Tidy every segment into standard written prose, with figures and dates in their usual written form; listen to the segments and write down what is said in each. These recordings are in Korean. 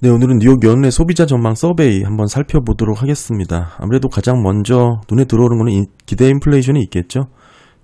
네, 오늘은 뉴욕 연내 소비자 전망 서베이 한번 살펴보도록 하겠습니다. 아무래도 가장 먼저 눈에 들어오는 거는 기대 인플레이션이 있겠죠.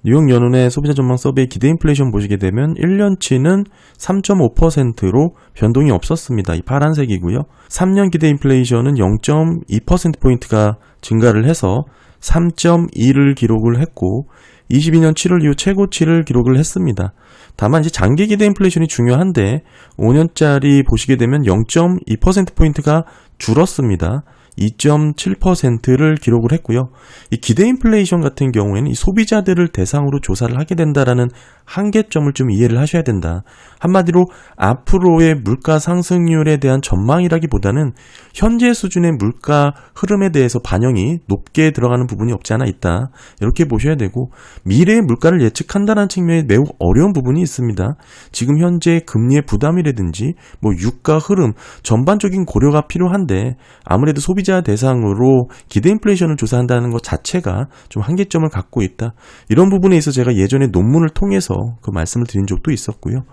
뉴욕 연운의 소비자 전망 서베이 기대 인플레이션 보시게 되면 1년치는 3.5%로 변동이 없었습니다. 이 파란색이고요. 3년 기대 인플레이션은 0.2%포인트가 증가를 해서 3.2를 기록을 했고 22년 7월 이후 최고치를 기록을 했습니다. 다만 이제 장기 기대 인플레이션이 중요한데 5년짜리 보시게 되면 0.2%포인트가 줄었습니다. 2.7%를 기록을 했고요. 이 기대 인플레이션 같은 경우에는 이 소비자들을 대상으로 조사를 하게 된다라는 한계점을 좀 이해를 하셔야 된다. 한마디로 앞으로의 물가 상승률에 대한 전망이라기보다는 현재 수준의 물가 흐름에 대해서 반영이 높게 들어가는 부분이 없지 않아 있다. 이렇게 보셔야 되고 미래의 물가를 예측한다는 측면에 매우 어려운 부분이 있습니다. 지금 현재 금리의 부담이라든지 유가 흐름 전반적인 고려가 필요한데 아무래도 소비자 대상으로 기대 인플레이션을 조사한다는 것 자체가 좀 한계점을 갖고 있다. 이런 부분에 있어서 제가 예전에 논문을 통해서 그 말씀을 드린 적도 있었고요.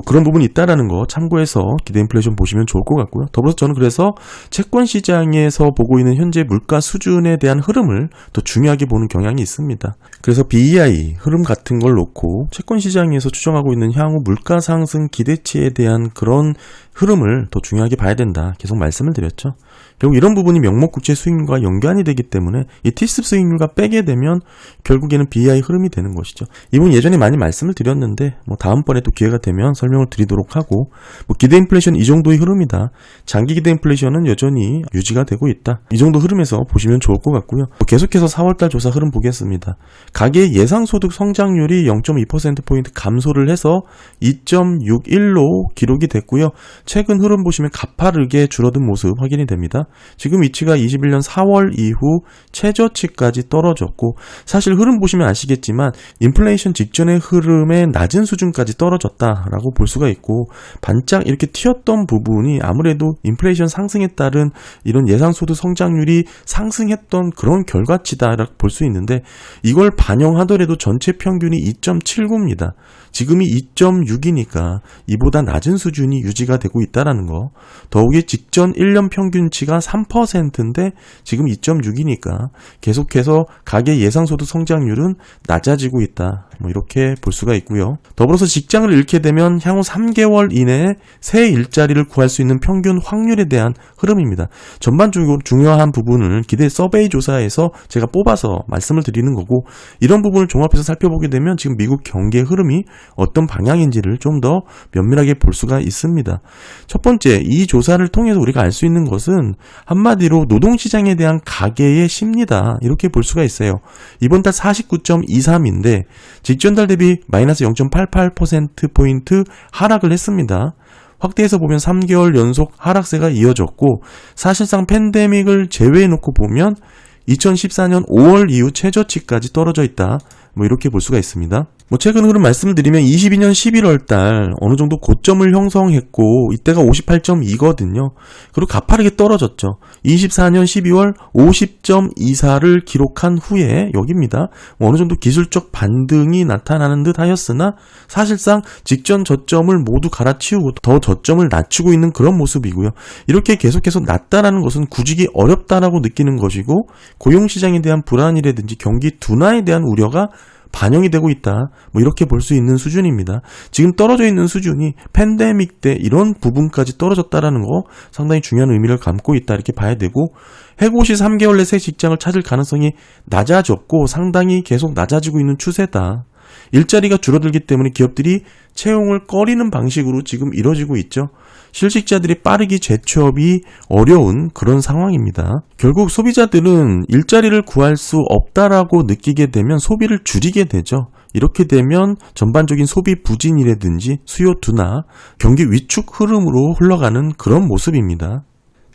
그런 부분이 있다라는 거 참고해서 기대 인플레이션 보시면 좋을 것 같고요. 더불어서 저는 그래서 채권 시장에서 보고 있는 현재 물가 수준에 대한 흐름을 더 중요하게 보는 경향이 있습니다. 그래서 BEI 흐름 같은 걸 놓고 채권 시장에서 추정하고 있는 향후 물가 상승 기대치에 대한 그런 흐름을 더 중요하게 봐야 된다. 계속 말씀을 드렸죠. 결국 이런 부분이 명목국채 수익률과 연관이 되기 때문에 이 T-SIP 수익률과 빼게 되면 결국에는 BEI 흐름이 되는 것이죠. 이 부분 예전에 많이 말씀을 드렸는데 다음번에 또 기회가 되면 설명을 드리도록 하고 기대 인플레이션 이 정도의 흐름이다. 장기 기대 인플레이션은 여전히 유지가 되고 있다. 이 정도 흐름에서 보시면 좋을 것 같고요. 계속해서 4월달 조사 흐름 보겠습니다. 가계 예상소득 성장률이 0.2%포인트 감소를 해서 2.61로 기록이 됐고요. 최근 흐름 보시면 가파르게 줄어든 모습 확인이 됩니다. 지금 위치가 21년 4월 이후 최저치까지 떨어졌고 사실 흐름 보시면 아시겠지만 인플레이션 직전의 흐름의 낮은 수준까지 떨어졌다라고 볼 수가 있고 반짝 이렇게 튀었던 부분이 아무래도 인플레이션 상승에 따른 이런 예상소득 성장률이 상승했던 그런 결과치다라고 볼 수 있는데 이걸 반영하더라도 전체 평균이 2.79입니다. 지금이 2.6이니까 이보다 낮은 수준이 유지가 되고 있다는 거. 더욱이 직전 1년 평균치가 3%인데 지금 2.6이니까 계속해서 가계 예상소득 성장률은 낮아지고 있다. 이렇게 볼 수가 있고요. 더불어서 직장을 잃게 되면 향후 3개월 이내에 새 일자리를 구할 수 있는 평균 확률에 대한 흐름입니다. 전반적으로 중요한 부분을 기대 서베이 조사에서 제가 뽑아서 말씀을 드리는 거고 이런 부분을 종합해서 살펴보게 되면 지금 미국 경기의 흐름이 어떤 방향인지를 좀 더 면밀하게 볼 수가 있습니다. 첫 번째, 이 조사를 통해서 우리가 알 수 있는 것은 한마디로 노동시장에 대한 가계의 심리다. 이렇게 볼 수가 있어요. 이번 달 49.23인데 직전 달 대비 마이너스 0.88%포인트 하락을 했습니다. 확대해서 보면 3개월 연속 하락세가 이어졌고 사실상 팬데믹을 제외해놓고 보면 2014년 5월 이후 최저치까지 떨어져 있다. 이렇게 볼 수가 있습니다. 최근 흐름 말씀을 드리면 22년 11월 달 어느 정도 고점을 형성했고 이때가 58.2거든요. 그리고 가파르게 떨어졌죠. 24년 12월 50.24를 기록한 후에 여기입니다. 어느 정도 기술적 반등이 나타나는 듯 하였으나 사실상 직전 저점을 모두 갈아치우고 더 저점을 낮추고 있는 그런 모습이고요. 이렇게 계속해서 낮다라는 것은 굳이기 어렵다라고 느끼는 것이고 고용시장에 대한 불안이라든지 경기 둔화에 대한 우려가 반영이 되고 있다. 이렇게 볼 수 있는 수준입니다. 지금 떨어져 있는 수준이 팬데믹 때 이런 부분까지 떨어졌다라는 거 상당히 중요한 의미를 담고 있다. 이렇게 봐야 되고 해고시 3개월 내 새 직장을 찾을 가능성이 낮아졌고 상당히 계속 낮아지고 있는 추세다. 일자리가 줄어들기 때문에 기업들이 채용을 꺼리는 방식으로 지금 이뤄지고 있죠. 실직자들이 빠르게 재취업이 어려운 그런 상황입니다. 결국 소비자들은 일자리를 구할 수 없다라고 느끼게 되면 소비를 줄이게 되죠. 이렇게 되면 전반적인 소비 부진이라든지 수요 둔화, 경기 위축 흐름으로 흘러가는 그런 모습입니다.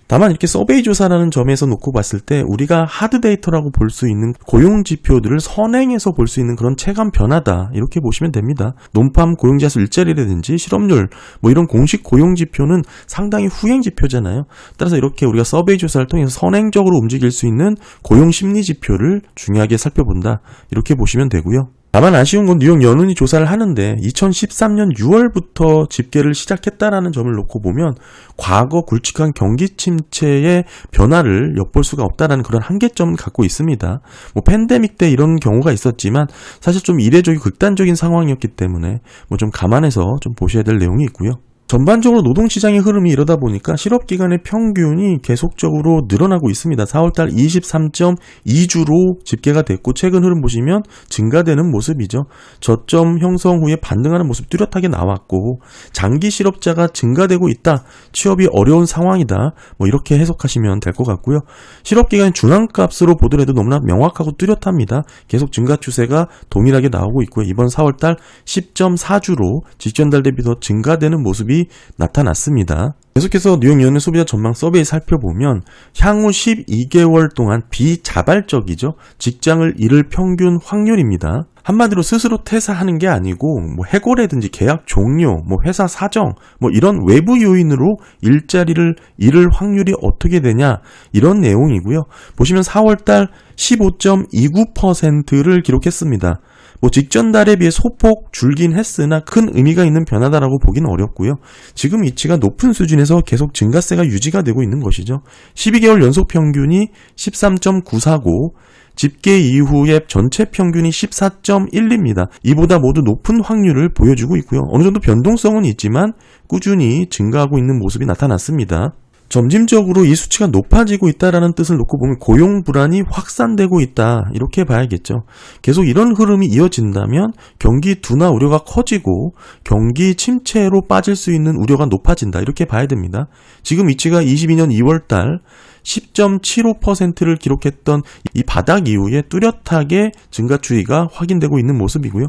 다만 이렇게 서베이 조사라는 점에서 놓고 봤을 때 우리가 하드 데이터라고 볼 수 있는 고용 지표들을 선행해서 볼 수 있는 그런 체감 변화다. 이렇게 보시면 됩니다. 논팜 고용자 수 일자리라든지 실업률 이런 공식 고용 지표는 상당히 후행 지표잖아요. 따라서 이렇게 우리가 서베이 조사를 통해서 선행적으로 움직일 수 있는 고용 심리 지표를 중요하게 살펴본다. 이렇게 보시면 되고요. 다만 아쉬운 건 뉴욕 연은이 조사를 하는데 2013년 6월부터 집계를 시작했다라는 점을 놓고 보면 과거 굵직한 경기 침체의 변화를 엿볼 수가 없다라는 그런 한계점을 갖고 있습니다. 뭐 팬데믹 때 이런 경우가 있었지만 사실 좀 이례적이고 극단적인 상황이었기 때문에 뭐 좀 감안해서 좀 보셔야 될 내용이 있고요. 전반적으로 노동시장의 흐름이 이러다 보니까 실업기간의 평균이 계속적으로 늘어나고 있습니다. 4월달 23.2주로 집계가 됐고 최근 흐름 보시면 증가되는 모습이죠. 저점 형성 후에 반등하는 모습 뚜렷하게 나왔고 장기 실업자가 증가되고 있다. 취업이 어려운 상황이다. 뭐 이렇게 해석하시면 될 것 같고요. 실업기간의 중앙값으로 보더라도 너무나 명확하고 뚜렷합니다. 계속 증가 추세가 동일하게 나오고 있고요. 이번 4월달 10.4주로 직전달 대비 더 증가되는 모습이 나타났습니다. 계속해서 뉴욕 연은 소비자 전망 서베이 살펴보면 향후 12개월 동안 비자발적이죠. 직장을 잃을 평균 확률입니다. 한마디로 스스로 퇴사하는 게 아니고 뭐 해고라든지 계약 종료, 뭐 회사 사정, 뭐 이런 외부 요인으로 일자리를 잃을 확률이 어떻게 되냐 이런 내용이고요. 보시면 4월달 15.29%를 기록했습니다. 뭐 직전 달에 비해 소폭 줄긴 했으나 큰 의미가 있는 변화다라고 보기는 어렵고요. 지금 위치가 높은 수준에서 계속 증가세가 유지가 되고 있는 것이죠. 12개월 연속 평균이 13.949, 집계 이후에 전체 평균이 14.12입니다. 이보다 모두 높은 확률을 보여주고 있고요. 어느 정도 변동성은 있지만 꾸준히 증가하고 있는 모습이 나타났습니다. 점진적으로 이 수치가 높아지고 있다는 뜻을 놓고 보면 고용 불안이 확산되고 있다 이렇게 봐야겠죠. 계속 이런 흐름이 이어진다면 경기 둔화 우려가 커지고 경기 침체로 빠질 수 있는 우려가 높아진다 이렇게 봐야 됩니다. 지금 위치가 22년 2월달 10.75%를 기록했던 이 바닥 이후에 뚜렷하게 증가 추이가 확인되고 있는 모습이고요.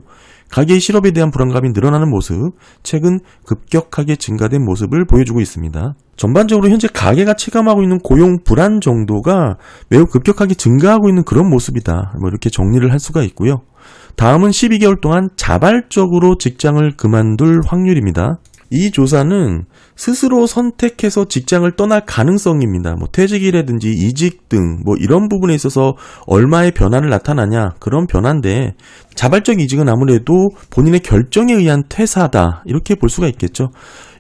가계의 실업에 대한 불안감이 늘어나는 모습, 최근 급격하게 증가된 모습을 보여주고 있습니다. 전반적으로 현재 가계가 체감하고 있는 고용 불안 정도가 매우 급격하게 증가하고 있는 그런 모습이다. 뭐 이렇게 정리를 할 수가 있고요. 다음은 12개월 동안 자발적으로 직장을 그만둘 확률입니다. 이 조사는 스스로 선택해서 직장을 떠날 가능성입니다. 뭐 퇴직이라든지 이직 등 뭐 이런 부분에 있어서 얼마의 변화를 나타나냐 그런 변화인데 자발적 이직은 아무래도 본인의 결정에 의한 퇴사다 이렇게 볼 수가 있겠죠.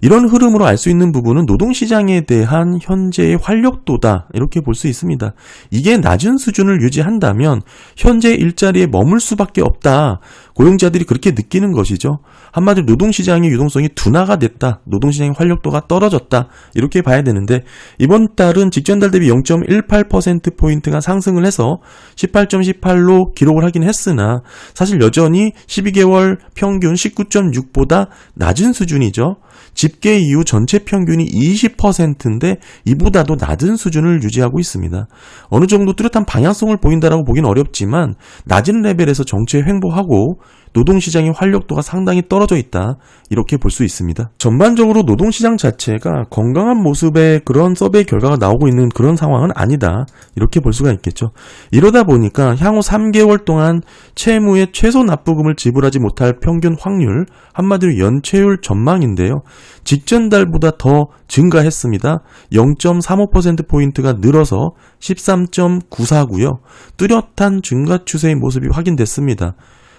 이런 흐름으로 알 수 있는 부분은 노동시장에 대한 현재의 활력도다 이렇게 볼 수 있습니다. 이게 낮은 수준을 유지한다면 현재 일자리에 머물 수밖에 없다. 고용자들이 그렇게 느끼는 것이죠. 한마디로 노동시장의 유동성이 둔화가 됐다. 노동시장의 활력도가 떨어졌다. 이렇게 봐야 되는데 이번 달은 직전달 대비 0.18%포인트가 상승을 해서 18.18로 기록을 하긴 했으나 사실 여전히 12개월 평균 19.6보다 낮은 수준이죠. 집계 이후 전체 평균이 20%인데 이보다도 낮은 수준을 유지하고 있습니다. 어느 정도 뚜렷한 방향성을 보인다라고 보기는 어렵지만 낮은 레벨에서 정체에 횡보하고 노동시장의 활력도가 상당히 떨어져 있다 이렇게 볼 수 있습니다. 전반적으로 노동시장 자체가 건강한 모습의 그런 서베이 결과가 나오고 있는 그런 상황은 아니다 이렇게 볼 수가 있겠죠. 이러다 보니까 향후 3개월 동안 채무의 최소 납부금을 지불하지 못할 평균 확률 한마디로 연체율 전망인데요. 직전 달보다 더 증가했습니다. 0.35%포인트가 늘어서 13.94고요. 뚜렷한 증가 추세의 모습이 확인됐습니다.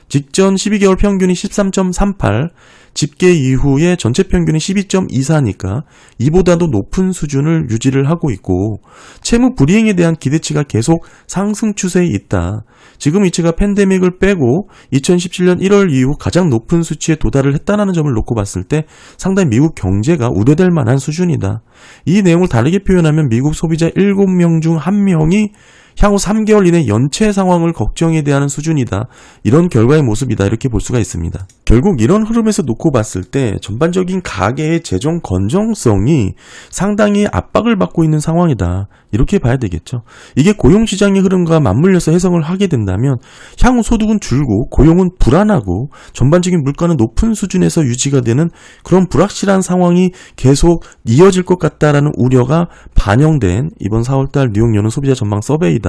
직전 12개월 평균이 13.38, 집계 이후에 전체 평균이 12.24니까 이보다도 높은 수준을 유지를 하고 있고 채무 불이행에 대한 기대치가 계속 상승 추세에 있다. 지금 위치가 팬데믹을 빼고 2017년 1월 이후 가장 높은 수치에 도달을 했다는 점을 놓고 봤을 때 상당히 미국 경제가 우려될 만한 수준이다. 이 내용을 다르게 표현하면 미국 소비자 7명 중 1명이 향후 3개월 이내 연체 상황을 걱정에 대한 수준이다. 이런 결과의 모습이다. 이렇게 볼 수가 있습니다. 결국 이런 흐름에서 놓고 봤을 때 전반적인 가계의 재정 건전성이 상당히 압박을 받고 있는 상황이다. 이렇게 봐야 되겠죠. 이게 고용시장의 흐름과 맞물려서 해석을 하게 된다면 향후 소득은 줄고 고용은 불안하고 전반적인 물가는 높은 수준에서 유지가 되는 그런 불확실한 상황이 계속 이어질 것 같다라는 우려가 반영된 이번 4월달 뉴욕 연은 소비자 전망 서베이다.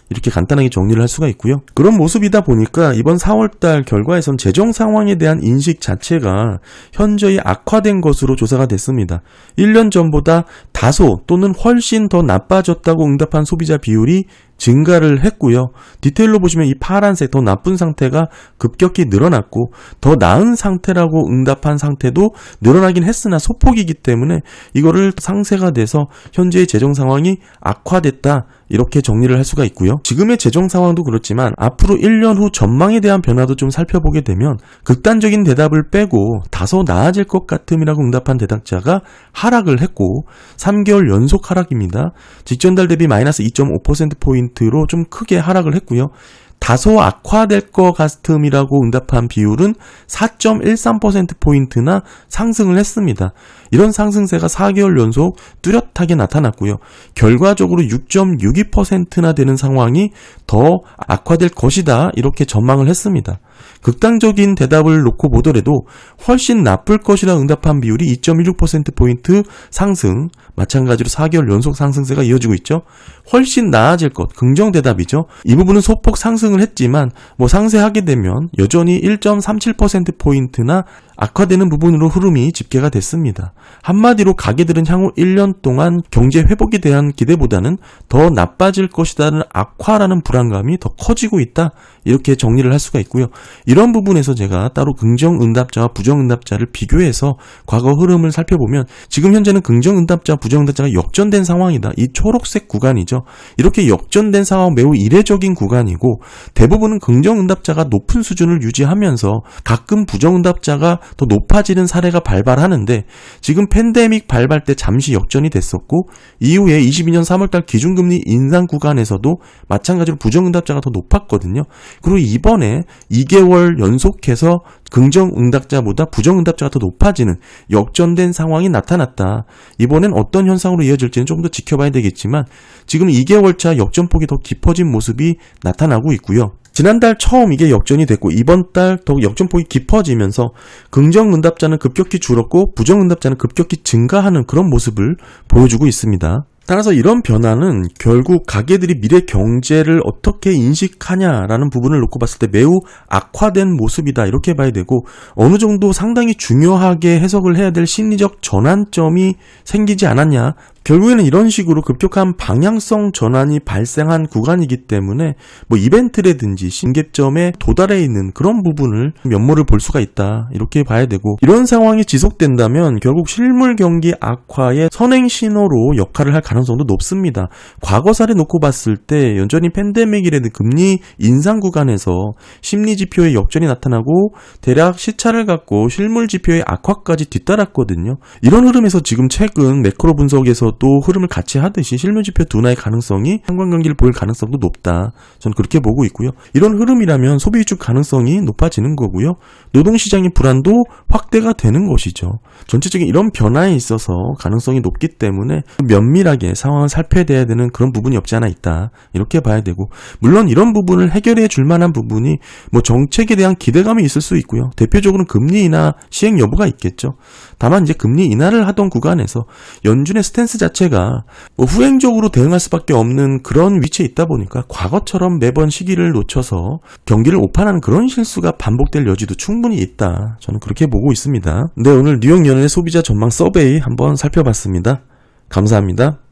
이렇게 간단하게 정리를 할 수가 있고요. 그런 모습이다 보니까 이번 4월달 결과에선 재정 상황에 대한 인식 자체가 현저히 악화된 것으로 조사가 됐습니다. 1년 전보다 다소 또는 훨씬 더 나빠졌다고 응답한 소비자 비율이 증가를 했고요. 디테일로 보시면 이 파란색 더 나쁜 상태가 급격히 늘어났고 더 나은 상태라고 응답한 상태도 늘어나긴 했으나 소폭이기 때문에 이거를 상세가 돼서 현재의 재정 상황이 악화됐다, 이렇게 정리를 할 수가 있고요. 지금의 재정 상황도 그렇지만 앞으로 1년 후 전망에 대한 변화도 좀 살펴보게 되면 극단적인 대답을 빼고 다소 나아질 것 같음이라고 응답한 대답자가 하락을 했고 3개월 연속 하락입니다. 직전달 대비 마이너스 2.5%포인트로 좀 크게 하락을 했고요. 다소 악화될 것 같음이라고 응답한 비율은 4.13%포인트나 상승을 했습니다. 이런 상승세가 4개월 연속 뚜렷하게 나타났고요. 결과적으로 6.62%나 되는 상황이 더 악화될 것이다, 이렇게 전망을 했습니다. 극단적인 대답을 놓고 보더라도 훨씬 나쁠 것이라 응답한 비율이 2.16%포인트 상승, 마찬가지로 4개월 연속 상승세가 이어지고 있죠. 훨씬 나아질 것, 긍정 대답이죠. 이 부분은 소폭 상승을 했지만 상세하게 되면 여전히 1.37%포인트나 악화되는 부분으로 흐름이 집계가 됐습니다. 한마디로 가게들은 향후 1년 동안 경제 회복에 대한 기대보다는 더 나빠질 것이라는 악화라는 불안감이 더 커지고 있다, 이렇게 정리를 할 수가 있고요. 이런 부분에서 제가 따로 긍정 응답자와 부정 응답자를 비교해서 과거 흐름을 살펴보면 지금 현재는 긍정 응답자, 부정 응답자가 역전된 상황이다. 이 초록색 구간이죠. 이렇게 역전된 상황 매우 이례적인 구간이고 대부분은 긍정 응답자가 높은 수준을 유지하면서 가끔 부정 응답자가 더 높아지는 사례가 발발하는데 지금 팬데믹 발발 때 잠시 역전이 됐었고 이후에 22년 3월달 기준금리 인상 구간에서도 마찬가지로 부정 응답자가 더 높았거든요. 그리고 이번에 2개월 연속해서 긍정 응답자보다 부정 응답자가 더 높아지는 역전된 상황이 나타났다. 이번엔 어떤 현상으로 이어질지는 좀 더 지켜봐야 되겠지만 지금 2개월차 역전폭이 더 깊어진 모습이 나타나고 있고요. 지난달 처음 이게 역전이 됐고 이번 달 더욱 역전폭이 깊어지면서 긍정 응답자는 급격히 줄었고 부정 응답자는 급격히 증가하는 그런 모습을 보여주고 있습니다. 따라서 이런 변화는 결국 가게들이 미래 경제를 어떻게 인식하냐라는 부분을 놓고 봤을 때 매우 악화된 모습이다, 이렇게 봐야 되고 어느 정도 상당히 중요하게 해석을 해야 될 심리적 전환점이 생기지 않았냐, 결국에는 이런 식으로 급격한 방향성 전환이 발생한 구간이기 때문에 이벤트라든지 신개점에 도달해 있는 그런 부분을 면모를 볼 수가 있다, 이렇게 봐야 되고 이런 상황이 지속된다면 결국 실물 경기 악화의 선행 신호로 역할을 할 가능성도 높습니다. 과거 사례 놓고 봤을 때 여전히 팬데믹이라든 금리 인상 구간에서 심리 지표의 역전이 나타나고 대략 시차를 갖고 실물 지표의 악화까지 뒤따랐거든요. 이런 흐름에서 지금 최근 매크로 분석에서 또 흐름을 같이 하듯이 실물지표 둔화의 가능성이 상관관계를 보일 가능성도 높다, 저는 그렇게 보고 있고요. 이런 흐름이라면 소비 위축 가능성이 높아지는 거고요. 노동시장의 불안도 확대가 되는 것이죠. 전체적인 이런 변화에 있어서 가능성이 높기 때문에 면밀하게 상황을 살펴야 되는 그런 부분이 없지 않아 있다, 이렇게 봐야 되고 물론 이런 부분을 해결해 줄 만한 부분이 정책에 대한 기대감이 있을 수 있고요. 대표적으로는 금리 인하 시행 여부가 있겠죠. 다만 이제 금리 인하를 하던 구간에서 연준의 스탠스 자체가 후행적으로 대응할 수밖에 없는 그런 위치에 있다 보니까 과거처럼 매번 시기를 놓쳐서 경기를 오판하는 그런 실수가 반복될 여지도 충분히 있다, 저는 그렇게 보고 있습니다. 네, 오늘 뉴욕 연은의 소비자 전망 서베이 한번 살펴봤습니다. 감사합니다.